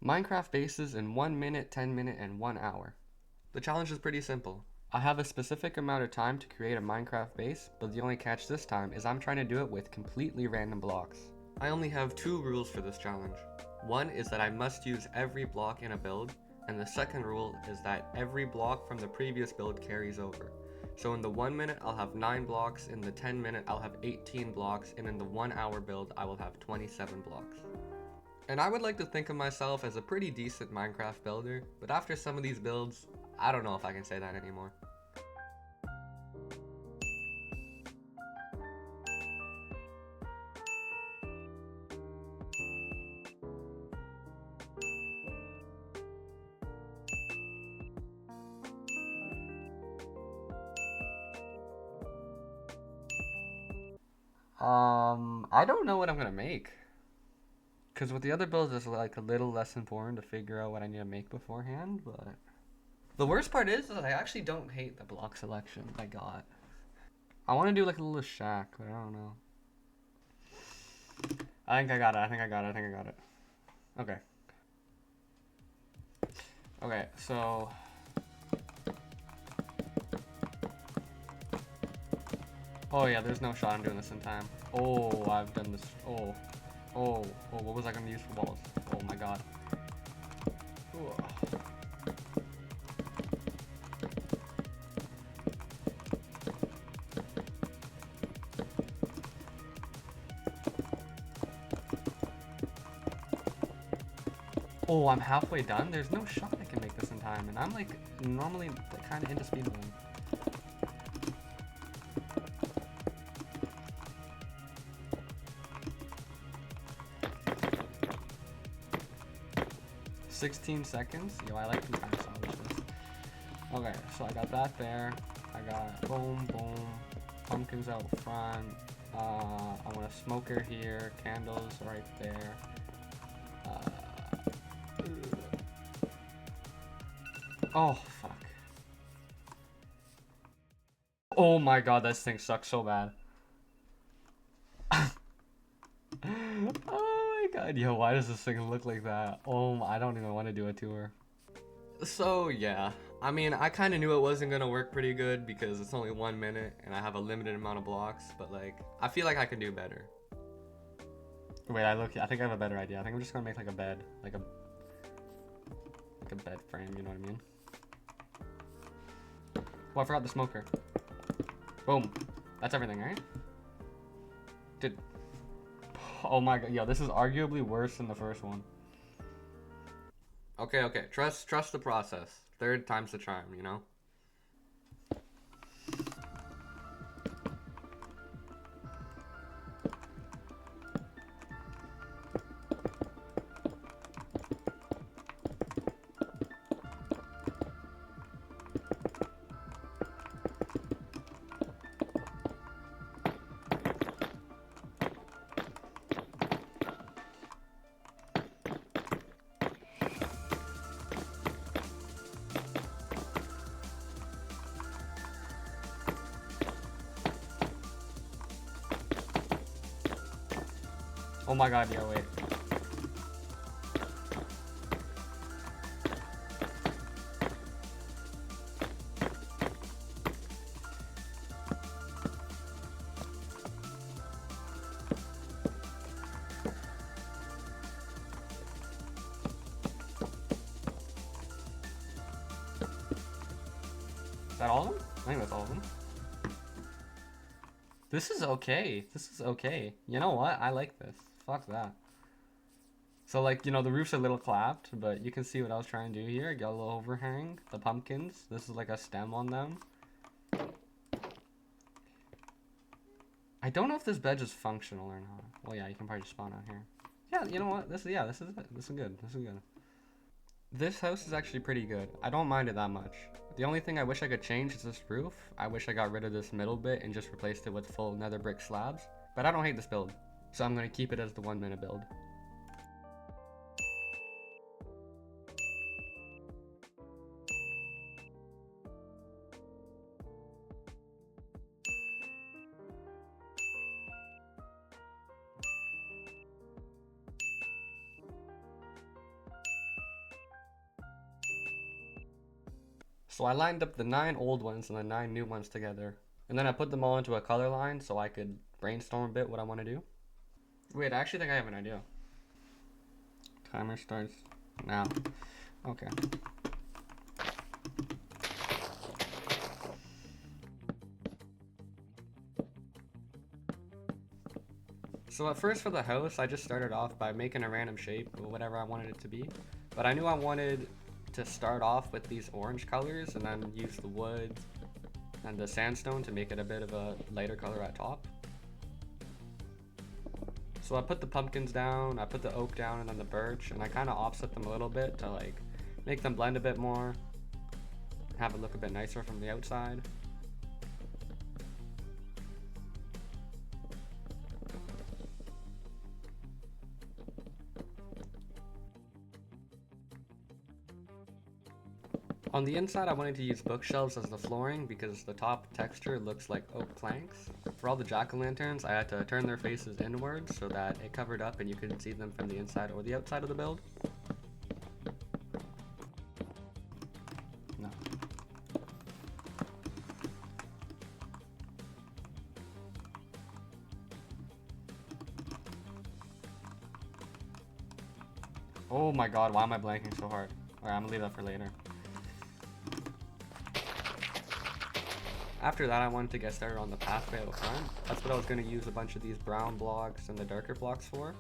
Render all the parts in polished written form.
Minecraft bases in 1 minute, 10 minute, and 1 hour. The challenge is pretty simple. I have a specific amount of time to create a Minecraft base, but the only catch this time is I'm trying to do it with completely random blocks. I only have 2 rules for this challenge. One is that I must use every block in a build, and the second rule is that every block from the previous build carries over. So in the 1 minute I'll have 9 blocks, in the 10 minute I'll have 18 blocks, and in the 1 hour build I will have 27 blocks. And I would like to think of myself as a pretty decent Minecraft builder, but after some of these builds, I don't know if I can say that anymore. I don't know what I'm gonna make. Because with the other builds, it's like a little less important to figure out what I need to make beforehand, but... The worst part is that I actually don't hate the block selection I got. I want to do like a little shack, but I don't know. I think I got it, I think I got it, I think I got it. Okay. Okay, so... Oh yeah, there's no shot I'm doing this in time. Oh, I've done this. Oh, what was I gonna use for walls? Oh my god. Ooh. Oh, I'm halfway done? There's no shot I can make this in time, and I'm like normally like, kind of into speedrunning. 16 seconds? Yo, I like to kind of salvage this. Okay, so I got that there. I got boom, boom, pumpkins out front. I want a smoker here, candles right there. Oh, fuck. Oh my god, this thing sucks so bad. Oh my god, yo, why does this thing look like that? Oh, I don't even want to do a tour. So yeah, I mean, I kind of knew it wasn't gonna work pretty good because it's only 1 minute and I have a limited amount of blocks, but like, I feel like I can do better. Wait, I think I have a better idea. I think I'm just gonna make like a bed, like a bed frame, you know what I mean? Oh, I forgot the smoker. Boom. That's everything, right? Did... Oh my god, yo, this is arguably worse than the first one. Okay, trust the process. Third time's the charm, you know? Oh my god, yo, wait. Is that all of them? I think that's all of them. This is okay. This is okay. You know what? I like this. Fuck that. So like, you know, the roof's a little clapped, but you can see what I was trying to do here. Got a little overhang. The pumpkins. This is like a stem on them. I don't know if this bed is functional or not. Well, yeah, you can probably just spawn out here. Yeah, you know what? This is it. This is good. This is good. This house is actually pretty good. I don't mind it that much. The only thing I wish I could change is this roof. I wish I got rid of this middle bit and just replaced it with full nether brick slabs. But I don't hate this build, so I'm going to keep it as the 1 minute build. So I lined up the 9 old ones and the 9 new ones together. And then I put them all into a color line so I could brainstorm a bit what I want to do. Wait, I actually think I have an idea. Timer starts now. Okay. So at first for the house, I just started off by making a random shape or whatever I wanted it to be. But I knew I wanted to start off with these orange colors and then use the wood and the sandstone to make it a bit of a lighter color at top. So I put the pumpkins down, I put the oak down and then the birch, and I kind of offset them a little bit to like make them blend a bit more, have it look a bit nicer from the outside. On the inside, I wanted to use bookshelves as the flooring because the top texture looks like oak planks. For all the jack-o'-lanterns, I had to turn their faces inwards so that it covered up and you couldn't see them from the inside or the outside of the build. No. Oh my god, why am I blanking so hard? Alright, I'm gonna leave that for later. After that, I wanted to get started on the pathway out front. That's what I was going to use a bunch of these brown blocks and the darker blocks for.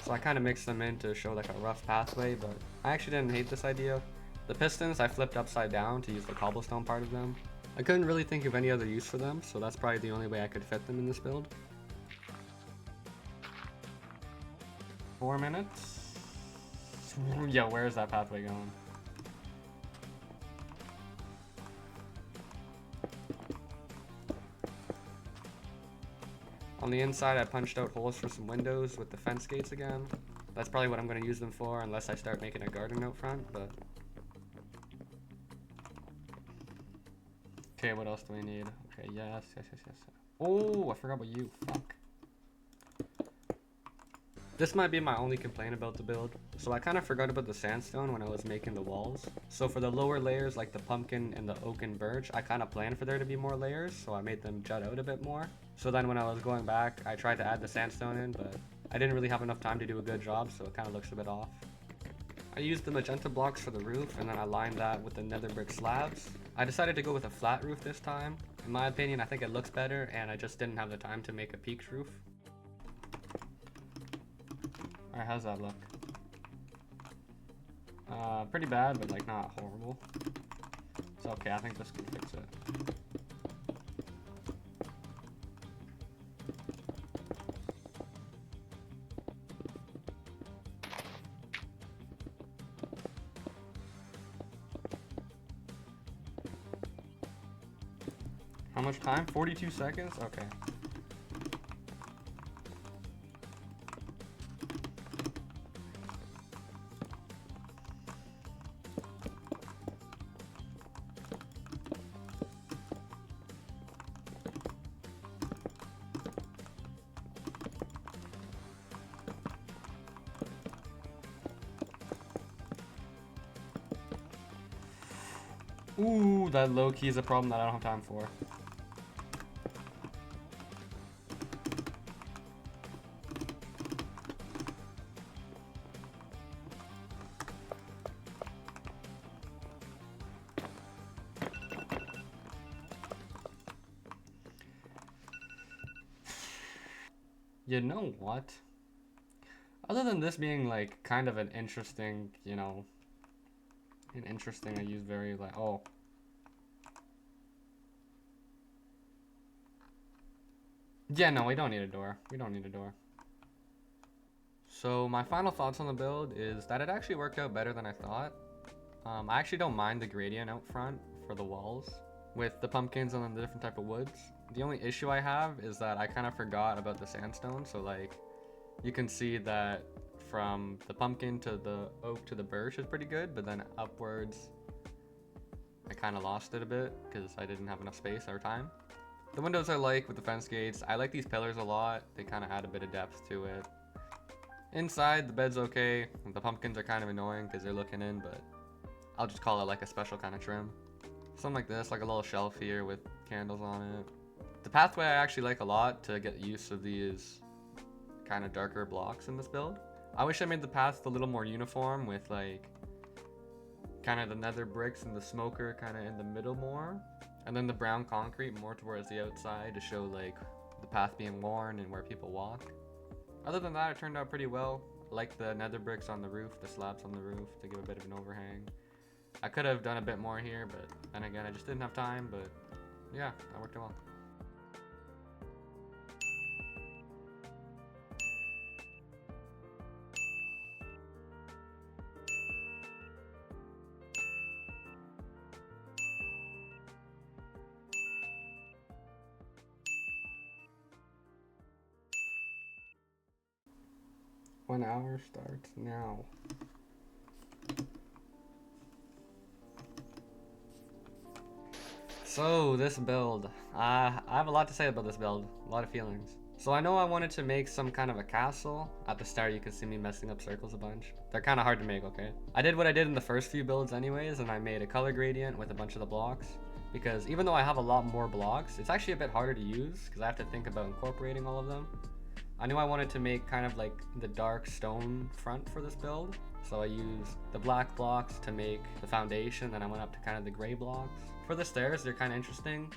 So I kind of mixed them in to show like a rough pathway, but I actually didn't hate this idea. The pistons I flipped upside down to use the cobblestone part of them. I couldn't really think of any other use for them, so that's probably the only way I could fit them in this build. 4 minutes? Yeah, where is that pathway going? On the inside, I punched out holes for some windows with the fence gates again. That's probably what I'm going to use them for unless I start making a garden out front, but... Okay, what else do we need? Okay, yes. Oh, I forgot about you. Fuck. This might be my only complaint about the build. So I kind of forgot about the sandstone when I was making the walls. So for the lower layers like the pumpkin and the oak and birch, I kind of planned for there to be more layers, so I made them jut out a bit more. So then when I was going back, I tried to add the sandstone in, but I didn't really have enough time to do a good job, so it kind of looks a bit off. I used the magenta blocks for the roof, and then I lined that with the nether brick slabs. I decided to go with a flat roof this time. In my opinion, I think it looks better, and I just didn't have the time to make a peaked roof. Alright, how's that look? Pretty bad, but like not horrible. It's okay, I think this can fix it. How much time? 42 seconds? Okay. Ooh, that low key is a problem that I don't have time for. You know what? Other than this being like kind of an interesting, you know, I use very like, oh. Yeah, no, we don't need a door. We don't need a door. So my final thoughts on the build is that it actually worked out better than I thought. I actually don't mind the gradient out front for the walls with the pumpkins and then the different type of woods. The only issue I have is that I kind of forgot about the sandstone. So like you can see that from the pumpkin to the oak to the birch is pretty good, but then upwards I kind of lost it a bit because I didn't have enough space or time. The windows I like with the fence gates. I like these pillars a lot. They kind of add a bit of depth to it. Inside, the bed's okay. The pumpkins are kind of annoying because they're looking in, but I'll just call it like a special kind of trim. Something like this, like a little shelf here with candles on it. The pathway I actually like a lot to get use of these kind of darker blocks in this build. I wish I made the path a little more uniform with like kind of the nether bricks and the smoker kind of in the middle more. And then the brown concrete more towards the outside to show like the path being worn and where people walk. Other than that, it turned out pretty well. I like the nether bricks on the roof, the slabs on the roof to give a bit of an overhang. I could have done a bit more here, but then again, I just didn't have time, but yeah, that worked well. One hour starts now. So this build, I have a lot to say about this build, a lot of feelings. So I know I wanted to make some kind of a castle. At the start you can see me messing up circles a bunch. They're kind of hard to make, okay? I did what I did in the first few builds anyways, and I made a color gradient with a bunch of the blocks. Because even though I have a lot more blocks, it's actually a bit harder to use because I have to think about incorporating all of them. I knew I wanted to make kind of like the dark stone front for this build. So I used the black blocks to make the foundation, then I went up to kind of the gray blocks. For the stairs, they're kind of interesting.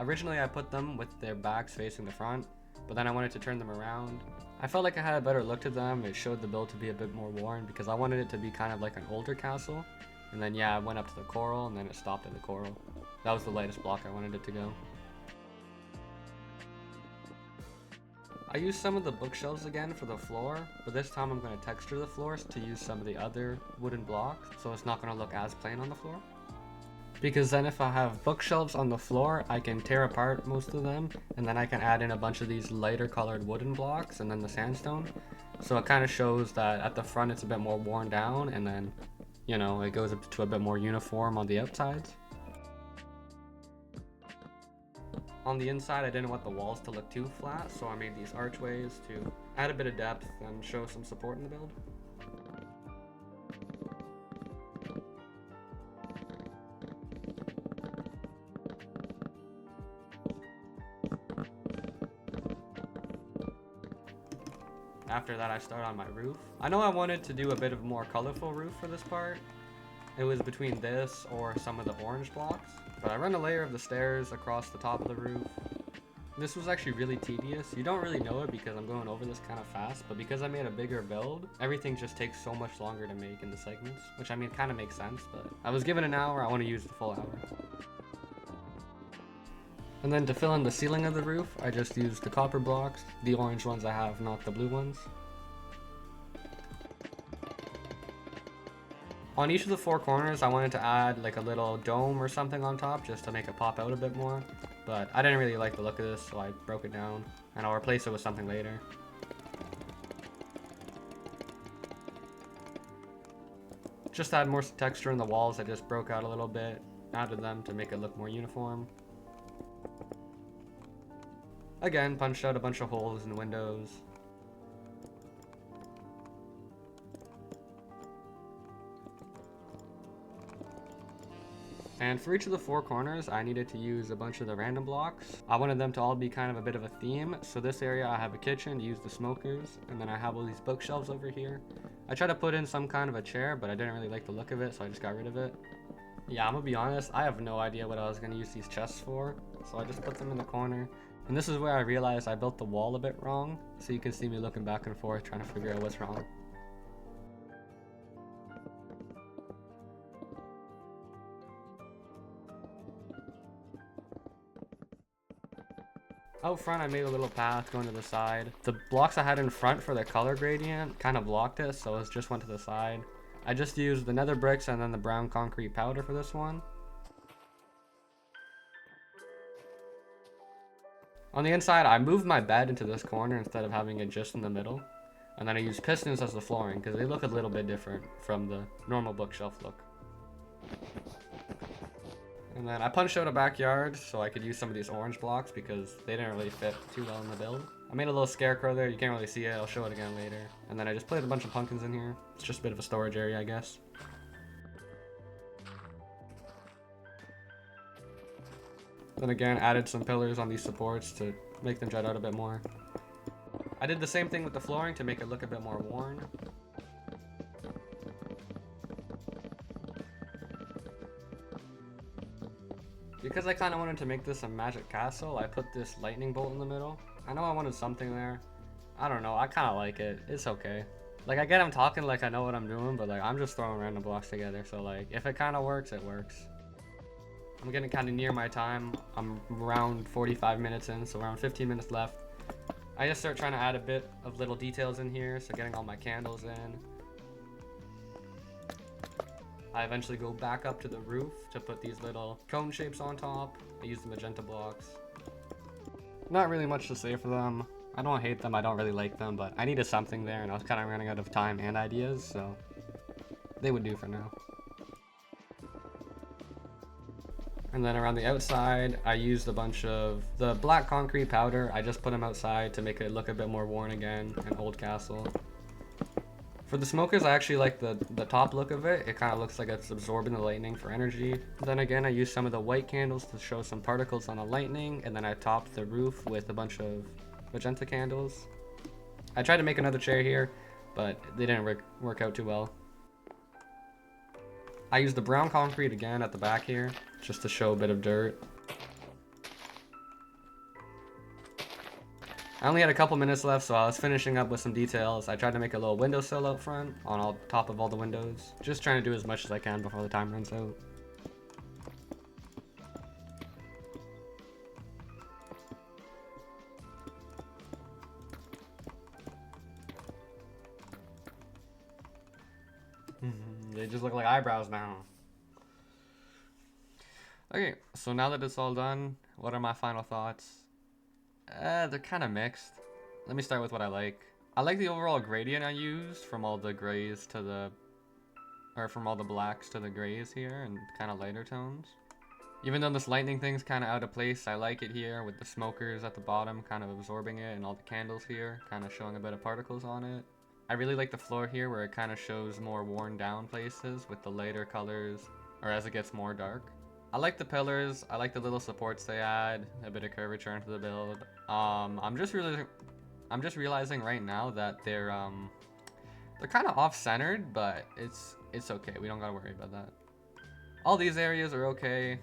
Originally I put them with their backs facing the front, but then I wanted to turn them around. I felt like I had a better look to them. It showed the build to be a bit more worn because I wanted it to be kind of like an older castle. And then yeah, I went up to the coral and then it stopped at the coral. That was the lightest block I wanted it to go. I used some of the bookshelves again for the floor, but this time I'm going to texture the floors to use some of the other wooden blocks, so it's not going to look as plain on the floor. Because then if I have bookshelves on the floor, I can tear apart most of them, and then I can add in a bunch of these lighter colored wooden blocks and then the sandstone. So it kind of shows that at the front it's a bit more worn down, and then, you know, it goes to a bit more uniform on the outsides. On the inside, I didn't want the walls to look too flat, so I made these archways to add a bit of depth and show some support in the build. After that, I start on my roof. I know I wanted to do a bit of a more colorful roof for this part. It was between this or some of the orange blocks, but I run a layer of the stairs across the top of the roof. This was actually really tedious. You don't really know it because I'm going over this kind of fast, but because I made a bigger build, everything just takes so much longer to make in the segments, which I mean kind of makes sense, but I was given an hour, I want to use the full hour. And then to fill in the ceiling of the roof, I just used the copper blocks, the orange ones I have, not the blue ones. On each of the four corners, I wanted to add like a little dome or something on top just to make it pop out a bit more. But I didn't really like the look of this, so I broke it down, and I'll replace it with something later. Just to add more texture in the walls, I just broke out a little bit, added them to make it look more uniform. Again, punched out a bunch of holes in the windows. And for each of the four corners, I needed to use a bunch of the random blocks. I wanted them to all be kind of a bit of a theme. So this area, I have a kitchen to use the smokers, and then I have all these bookshelves over here. I tried to put in some kind of a chair, but I didn't really like the look of it, so I just got rid of it. Yeah, I'm gonna be honest, I have no idea what I was gonna use these chests for, so I just put them in the corner. And this is where I realized I built the wall a bit wrong, so you can see me looking back and forth trying to figure out what's wrong. Out front, I made a little path going to the side. The blocks I had in front for the color gradient kind of blocked it, so it just went to the side. I just used the nether bricks and then the brown concrete powder for this one. On the inside, I moved my bed into this corner instead of having it just in the middle. And then I used pistons as the flooring because they look a little bit different from the normal bookshelf look. And then I punched out a backyard so I could use some of these orange blocks because they didn't really fit too well in the build. I made a little scarecrow there, you can't really see it, I'll show it again later. And then I just put a bunch of pumpkins in here. It's just a bit of a storage area, I guess. Then again, added some pillars on these supports to make them jut out a bit more. I did the same thing with the flooring to make it look a bit more worn. Because I kind of wanted to make this a magic castle, I put this lightning bolt in the middle. I know I wanted something there. I don't know, I kind of like it. It's okay. Like, I get I'm talking like I know what I'm doing, but like, I'm just throwing random blocks together. So like, if it kind of works, it works. I'm getting kind of near my time. I'm around 45 minutes in, so around 15 minutes left. I just start trying to add a bit of little details in here, so getting all my candles in. I eventually go back up to the roof to put these little cone shapes on top. I use the magenta blocks. Not really much to say for them. I don't hate them, I don't really like them, but I needed something there and I was kind of running out of time and ideas, so they would do for now. And then around the outside, I used a bunch of the black concrete powder. I just put them outside to make it look a bit more worn again, an old castle. For the smokers, I actually like the top look of it. It kind of looks like it's absorbing the lightning for energy. Then again, I used some of the white candles to show some particles on the lightning, and then I topped the roof with a bunch of magenta candles. I tried to make another chair here, but they didn't work out too well. I used the brown concrete again at the back here, just to show a bit of dirt. I only had a couple minutes left, so I was finishing up with some details. I tried to make a little windowsill out front on top of all the windows. Just trying to do as much as I can before the time runs out. They just look like eyebrows now. Okay, so now that it's all done, what are my final thoughts? They're kind of mixed. Let me start with what I like. I like the overall gradient I used from all the grays to the... or from all the blacks to the grays here and kind of lighter tones. Even though this lightning thing's kind of out of place, I like it here with the smokers at the bottom kind of absorbing it and all the candles here kind of showing a bit of particles on it. I really like the floor here where it kind of shows more worn down places with the lighter colors or as it gets more dark. I like the pillars, I like the little supports they add, a bit of curvature into the build. I'm just realizing right now that they're kind of off-centered, but it's okay. We don't gotta worry about that. All these areas are okay.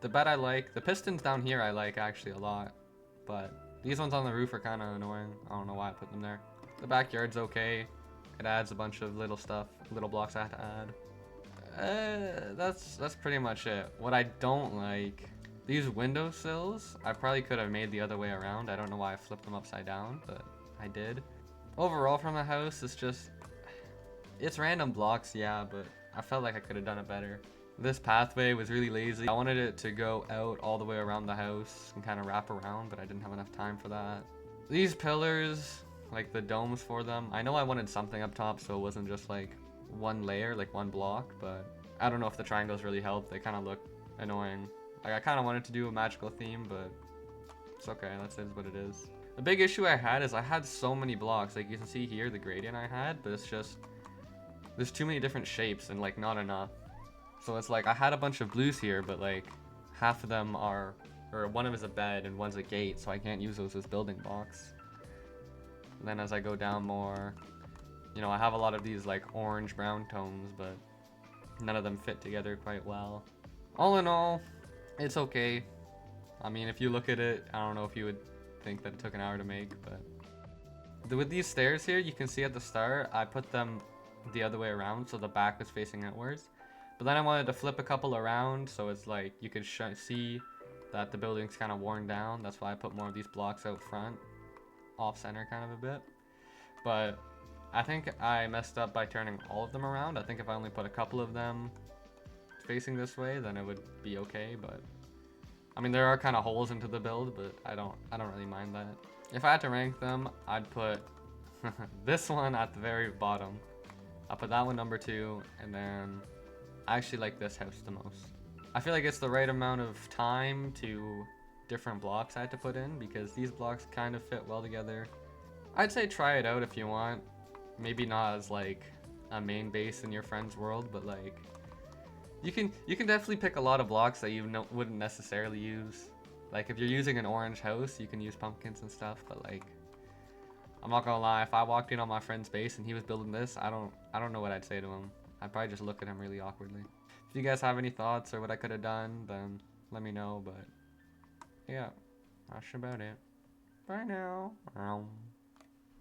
The bed I like. The pistons down here I like actually a lot, but these ones on the roof are kind of annoying. I don't know why I put them there. The backyard's okay. It adds a bunch of little stuff, little blocks I have to add. That's pretty much it. What I don't like, these windowsills, I probably could have made the other way around. I don't know why I flipped them upside down, but I did. Overall from the house, it's random blocks, yeah, but I felt like I could have done it better. This pathway was really lazy. I wanted it to go out all the way around the house and kind of wrap around, but I didn't have enough time for that. These pillars, like the domes for them, I know I wanted something up top so it wasn't just like one layer, like one block, but I don't know if the triangles really helped. They kind of look annoying. Like I kind of wanted to do a magical theme, but it's okay, that's what it is. The big issue I had is I had so many blocks. Like you can see here the gradient I had, but it's just there's too many different shapes and like not enough. So it's like I had a bunch of blues here, but like half of them are, or one of them is a bed and one's a gate, so I can't use those as building blocks. And then as I go down more, you know, I have a lot of these like orange brown tones, but none of them fit together quite well. All in all, it's okay. I mean, if you look at it, I don't know if you would think that it took an hour to make, but with these stairs here, you can see at the start, I put them the other way around, so the back was facing outwards. But then I wanted to flip a couple around, so it's like you could see that the building's kind of worn down. That's why I put more of these blocks out front, off center kind of a bit. But I think I messed up by turning all of them around. I think if I only put a couple of them facing this way, then it would be okay. But I mean, there are kind of holes into the build, but I don't really mind that. If I had to rank them, I'd put this one at the very bottom. I'll put that one number 2, and then I actually like this house the most. I feel like it's the right amount of time to different blocks I had to put in, because these blocks kind of fit well together. I'd say try it out if you want. Maybe not as like a main base in your friend's world, but like You can definitely pick a lot of blocks that you wouldn't necessarily use. Like if you're using an orange house, you can use pumpkins and stuff. But like, I'm not gonna lie, if I walked in on my friend's base and he was building this, I don't know what I'd say to him. I'd probably just look at him really awkwardly. If you guys have any thoughts or what I could have done, then let me know. But yeah, that's about it. Bye now.